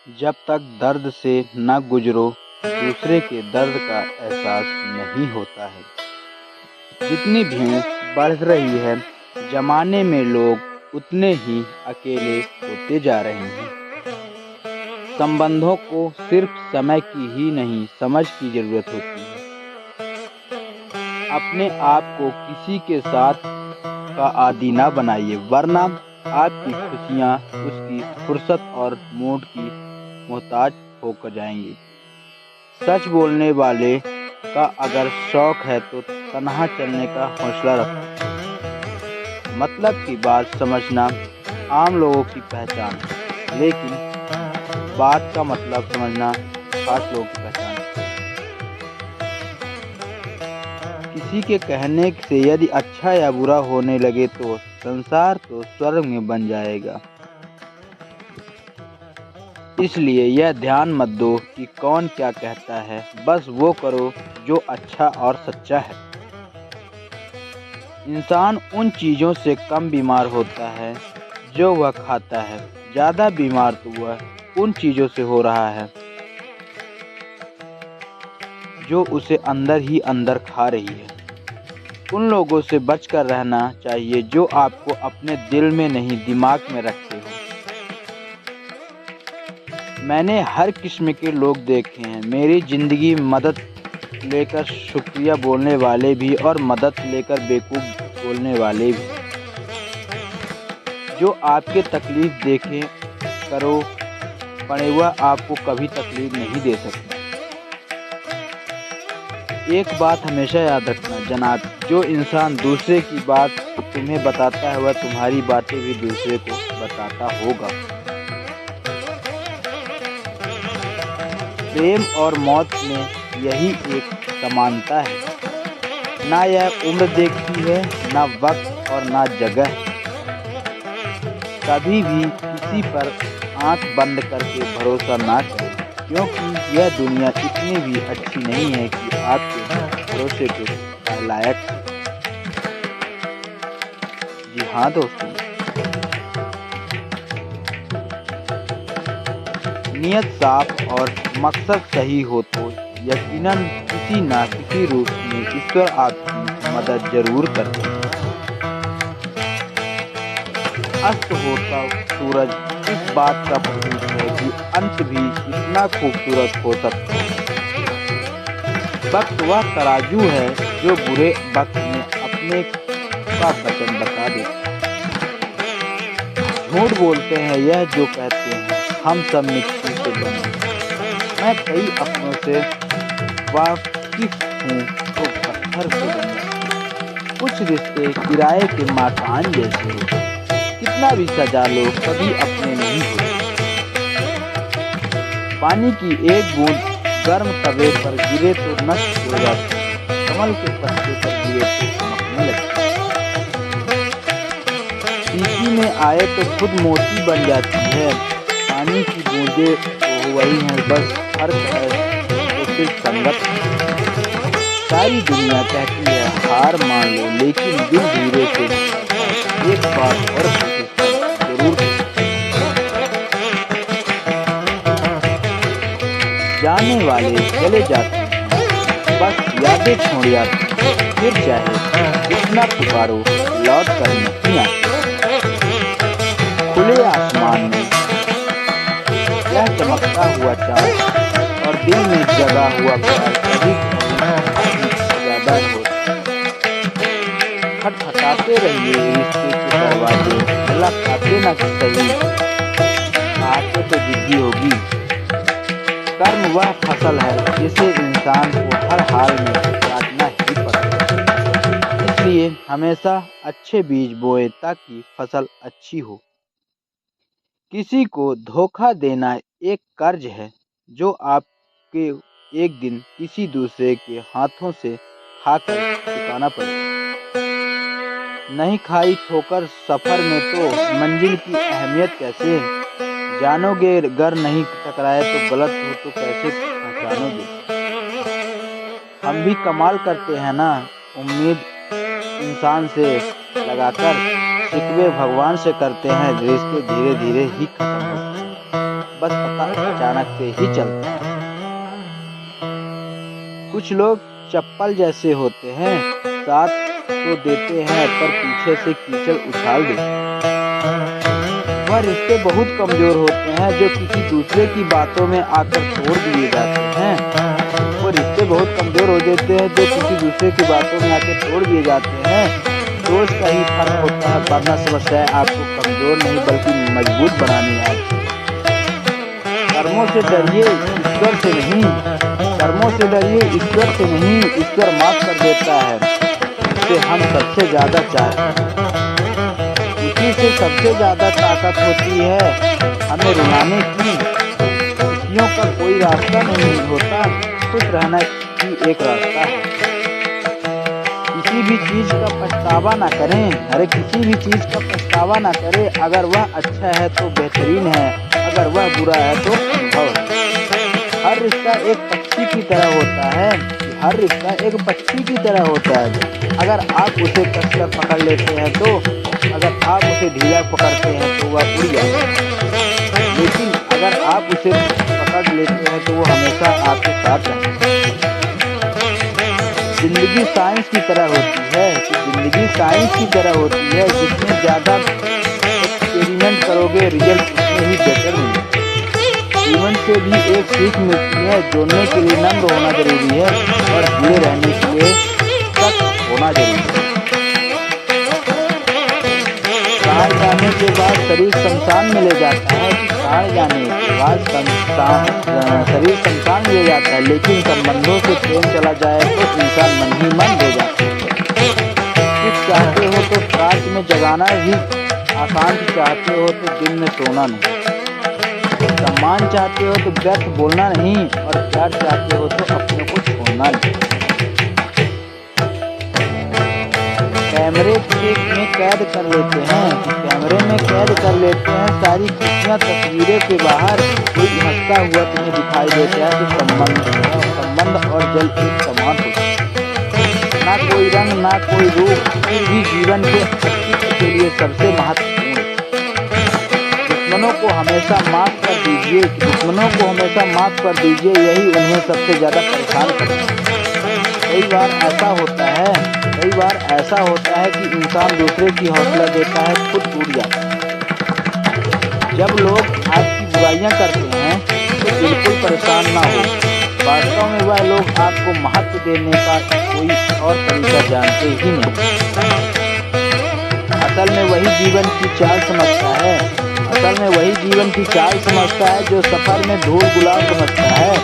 जब तक दर्द से न गुजरो दूसरे के दर्द का एहसास नहीं होता है। जितनी भीड़ बढ़ रही है जमाने में लोग उतने ही अकेले होते जा रहे हैं। संबंधों को सिर्फ समय की ही नहीं समझ की जरूरत होती है। अपने आप को किसी के साथ का आदी ना बनाइए, वरना आपकी खुशियाँ उसकी फुर्सत और मूड की मोहताज होकर जाएंगी। सच बोलने वाले का अगर शौक है तो तन्हा चलने का हौसला रखो। मतलब की बात समझना आम लोगों की पहचान, लेकिन बात का मतलब समझना खास लोगों की पहचान। किसी के कहने से यदि अच्छा या बुरा होने लगे तो संसार तो स्वर्ग में बन जाएगा। इसलिए यह ध्यान मत दो कि कौन क्या कहता है, बस वो करो जो अच्छा और सच्चा है। इंसान उन चीज़ों से कम बीमार होता है जो वह खाता है, ज़्यादा बीमार तो वह उन चीज़ों से हो रहा है जो उसे अंदर ही अंदर खा रही है। उन लोगों से बचकर रहना चाहिए जो आपको अपने दिल में नहीं दिमाग में रखते हो। मैंने हर किस्म के लोग देखे हैं मेरी ज़िंदगी, मदद लेकर शुक्रिया बोलने वाले भी और मदद लेकर बेवकूफ़ बोलने वाले भी। जो आपके तकलीफ़ देखे करो पड़े वह आपको कभी तकलीफ़ नहीं दे सकता। एक बात हमेशा याद रखना जनाब, जो इंसान दूसरे की बात तुम्हें बताता है वह तुम्हारी बातें भी दूसरे को बताता होगा। प्रेम और मौत में यही एक समानता है। ना यह उम्र देखती है, ना वक्त और ना जगह। कभी भी किसी पर आंख बंद करके भरोसा ना करें, क्योंकि यह दुनिया इतनी भी अच्छी नहीं है कि आपके भरोसे के लायक। जी हाँ दोस्तों, नियत साफ और मकसद सही हो तो यकीनन किसी न किसी रूप में ईश्वर आपकी मदद जरूर करते हैं। अस्त होता सूरज इस बात का प्रतीक है कि अंत भी इतना खूबसूरत हो सकता है। वक्त वह तराजू है जो बुरे वक्त में अपने का वचन बता देता है। झूठ बोलते हैं यह जो कहते हैं हम सब मिट्टी से बने। मैं कई अपनों से वाकिफ हूँ तो पत्थर से बने। कुछ रिश्ते किराए के मकान जैसे हो, कितना भी सजा लो कभी अपने नहीं होते। पानी की एक बूंद गर्म तवे पर गिरे तो नष्ट हो जाती है, कमल के पत्ते पर गिरे तो चमकने लगती है। सीटी में आए तो खुद मोती बन जाती है। पानी की बूंदें तो वही हैं, बस फर्क है तो सिर्फ संगत। सारी दुनिया कहती है हार मान लो, लेकिन दिल धीरे से एक बात और जरूर। जाने वाले चले जाते हैं, बस यादें छोड़ जाती हैं, फिर चाहे जितना पुकारो लौट कर नहीं आती। खुले आसमान में यह चमकता हुआ चाँद और दिल में जगा हुआ प्यार कभी ज्यादा होता। खटखटाते रहिए रिश्ते के दरवाजे, मुलाकातें न सही आते तो जिद्दी होगी। कर्म वह फसल है जिसे इंसान को हर हाल में काटना ही पड़ता है। इसलिए हमेशा अच्छे बीज बोए ताकि फसल अच्छी हो। किसी को धोखा देना एक कर्ज है जो आपके एक दिन किसी दूसरे के हाथों से खाकर चुकाना पड़ेगा। नहीं खाई ठोकर सफर में तो मंजिल की अहमियत कैसे जानोगे। अगर नहीं टकराए तो गलत हो तो कैसे पहचानोगे। हम भी कमाल करते हैं ना, उम्मीद इंसान से लगाकर शिकवे भगवान से करते हैं, रिश्ते धीरे धीरे ही खत्म होते हैं। बस पता अचानक से ही चलता है। कुछ लोग चप्पल जैसे होते हैं, साथ तो देते हैं पर पीछे से कीचड़ उछाल देते हैं। वह रिश्ते बहुत कमजोर होते हैं जो किसी दूसरे की बातों में आकर तोड़ दिए जाते हैं। वो रिश्ते बहुत कमजोर हो जाते हैं जो किसी दूसरे की बातों में आकर तोड़ दिए जाते हैं। सोच का ही फर्क होता है, वरना समस्याएं आपको कमजोर नहीं बल्कि मजबूत बनानी आती है। कर्मों से डरिए, ईश्वर से नहीं। कर्मों से डरिए, ईश्वर से नहीं। ईश्वर माफ कर देता है जिसे हम सबसे ज्यादा चाहते हैं। उसी से सबसे ज्यादा ताकत होती है हमें रुलाने की। खुशियों का कोई रास्ता नहीं होता, खुश रहना ही एक रास्ता है। किसी भी चीज का पछतावा ना करें। अरे किसी भी चीज का पछतावा ना करें। अगर वह अच्छा है तो बेहतरीन है, अगर वह बुरा है तो अनुभव है। हर रिश्ता एक पक्षी की तरह होता है। हर रिश्ता एक पक्षी की तरह होता है। अगर आप उसे कसकर पकड़ लेते हैं तो, अगर आप उसे ढीला पकड़ते हैं तो वह उड़ जाता है, लेकिन अगर आप उसे पकड़ लेते हैं तो वो हमेशा आपके साथ रहता है। जिंदगी साइंस की तरह होती है। जिंदगी साइंस की तरह होती है। जितने ज़्यादा एक्सपेरिमेंट करोगे रिजल्ट उतने ही बेटर मिलेंगे। जीवन से भी एक सीख मिलती है, जोड़ने के लिए नम्र होना जरूरी है और जुड़े रहने के लिए सख्त होना जरूरी है। कहाँ जाने के बाद शरीर शमशान में ले जाता है कि कहाँ जाने के बाद शरीर शमशान में ले जाता है, लेकिन संबंधों से प्रेम चला जाए तो इंसान मन ही मन हो जाता है। कुछ चाहते हो तो रात में जगाना भी आसान, चाहते हो तो दिन में सोना नहीं। सम्मान चाहते हो तो व्यर्थ बोलना नहीं, और प्यार चाहते हो तो अपने को छोड़ना नहीं। कैमरे में कैद कर लेते हैं, कैमरे में कैद कर लेते हैं सारी खुशियाँ तस्वीरें के बाहर। कोई हंसता हुआ तुम्हें दिखाई देता है तो संबंध और जल एक समान होता है। ना कोई रंग ना कोई रूप, फिर भी जीवन के अस्तित्व के लिए सबसे महत्वपूर्ण। दुश्मनों को हमेशा माफ कर दीजिए, दुश्मनों को हमेशा माफ कर दीजिए, यही उन्हें सबसे ज्यादा परेशान करता है। कई बार ऐसा होता है कि इंसान दूसरे की हौसला देता है, खुद टूट जाता है। जब लोग आपकी बुराइयां करते हैं तो बिल्कुल परेशान ना हो। वास्तव में वह लोग आपको महत्व देने का कोई और तरीका जानते ही नहीं। असल में वही जीवन की चाल समझता है। असल में वही जीवन की चाल समझता है जो सफर में धूल गुलाब समझता है।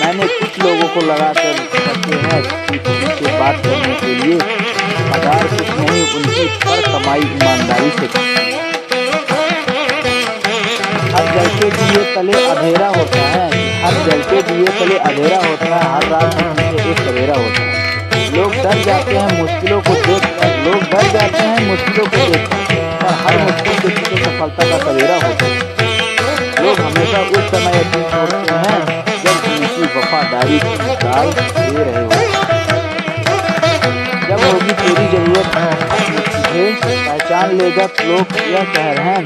मैंने कुछ लोगों को लगा कर रखे हैं उनसे बात करने के लिए, पगार कुछ नहीं उनकी पर कमाई ईमानदारी से। हर जलते दिए तले अंधेरा होता है, हर जलते दिए तले अंधेरा होता है, हर रात में पीछे एक सवेरा होता है। लोग डर जाते हैं मुश्किलों को देखकर, लोग डर जाते हैं मुश्किलों को देखकर, और हर मुश्किल के पीछे सफलता का सवेरा होता है। लोग हमेशा उस समय यकीन छोड़ते हैं जब उनकी वफादारी की मिसाल दे रहे हो। जब होगी तेरी जरूरत तुझे पहचान लेगा लोग यह शहर है,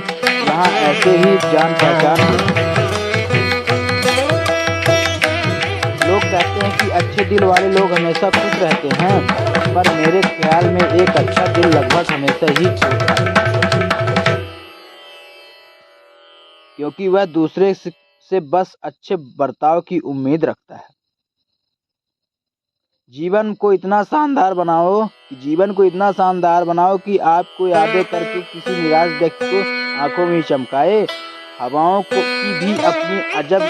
यहाँ ऐसे ही जान पहचान होती। लोग कहते हैं कि अच्छे दिल वाले लोग हमेशा खुश रहते हैं, पर मेरे ख्याल में एक अच्छा दिल लगभग हमेशा ही टूटता है, क्योंकि वह दूसरे से बस अच्छे बर्ताव की उम्मीद रखता है। जीवन को इतना शानदार बनाओ कि आपको यादें करके किसी निराश व्यक्ति को आंखों में चमकाए। हवाओं को की भी अपनी अजब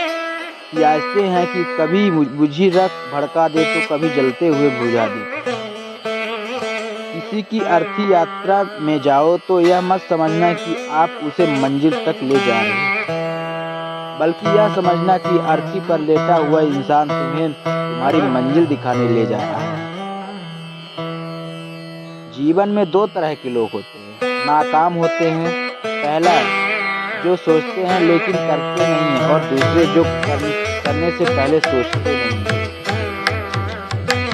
सियासतें हैं कि कभी बुझी रख भड़का दे तो कभी जलते हुए बुझा दे। किसी की अर्थी यात्रा में जाओ तो यह मत समझना कि आप उसे मंजिल तक ले जा रहे हैं, बल्कि यह समझना कि अर्थी पर लेटा हुआ इंसान तुम्हें तुम्हारी मंजिल दिखाने ले जा रहा है। जीवन में दो तरह के लोग होते हैं, नाकाम होते हैं। पहला जो सोचते हैं लेकिन करते नहीं हैं, और दूसरे जो करने से पहले सोचते नहीं।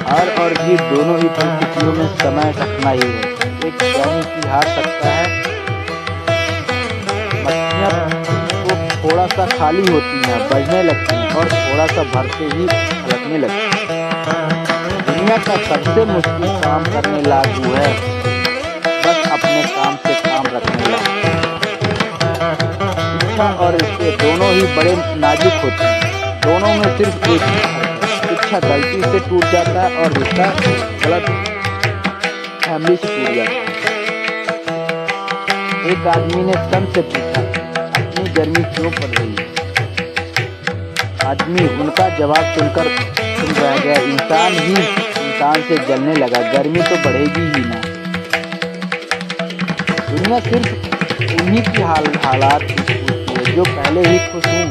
हार और जीत दोनों ही परिस्थितियों में समय रखना ही है। एक ज्ञानी की हार सकता है, मछलियाँ को थोड़ा सा खाली होती हैं, बजने लगती हैं और थोड़ा सा भरते ही छलकने लगती हैं। दुनिया का सबसे मुश्किल काम करने लागू है, बस अपने काम से काम रखने लागू। इच्छा और रिश्ते दोनों ही बड़े नाजुक होते हैं, दोनों में सिर्फ एक ही फर्क है, इच्छा गलती से टूट जाता है और रिश्ता गलत फैमिली से टूट जाता है। एक आदमी ने सन से पूछा, अपनी गर्मी क्यों पड़ रही है? आदमी उनका जवाब सुनकर सुन रह गया। इंसान ही इंसान से जलने लगा, गर्मी तो बढ़ेगी ही ना। दुनिया सिर्फ उन्हीं की हालात पूछती है जो पहले ही खुश हों,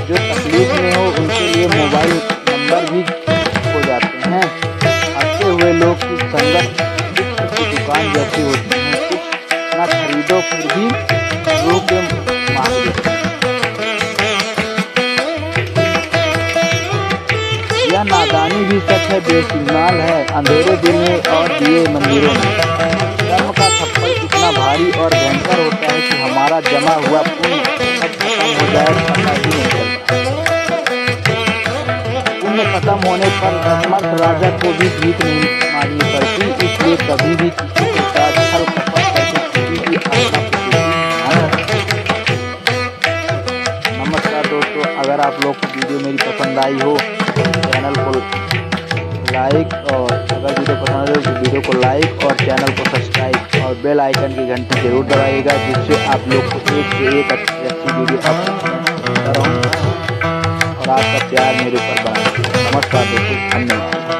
जो तकलीफ में हो उनके लिए मोबाइल नंबर भी खो जाते हैं। हंसते हुए लोग की संगत की दुकान जैसी होती है, कुछ ना खरीदो फिर भी रूह के मालिक। यह नादानी भी सच है, बेईमान है अंधेरे दिल में और दिए मंदिरों में। कर्म का थप्पड़ इतना भारी और भयंकर होता है कि हमारा जमा हुआ पुण्य कब खत्म हो जाए पता ही नहीं चलता। पुण्य खत्म होने पर समर्थ राजा को भी जीत नहीं मांगनी पड़ती, इसलिए कभी भी किसी के साथ छल कपट करके किसी की आत्मा को नमस्कार दोस्तों, अगर आप लोग को वीडियो मेरी पसंद आई हो चैनल को लाइक और अगर वीडियो पसंद है तो वीडियो को लाइक और चैनल को सब्सक्राइब और बेल आइकन की घंटी जरूर दबाइएगा, जिससे आप लोग को एक से एक अच्छी वीडियो अपलोड और आपका प्यार मेरे ऊपर बना। नमस्कार दोस्तों, धन्यवाद।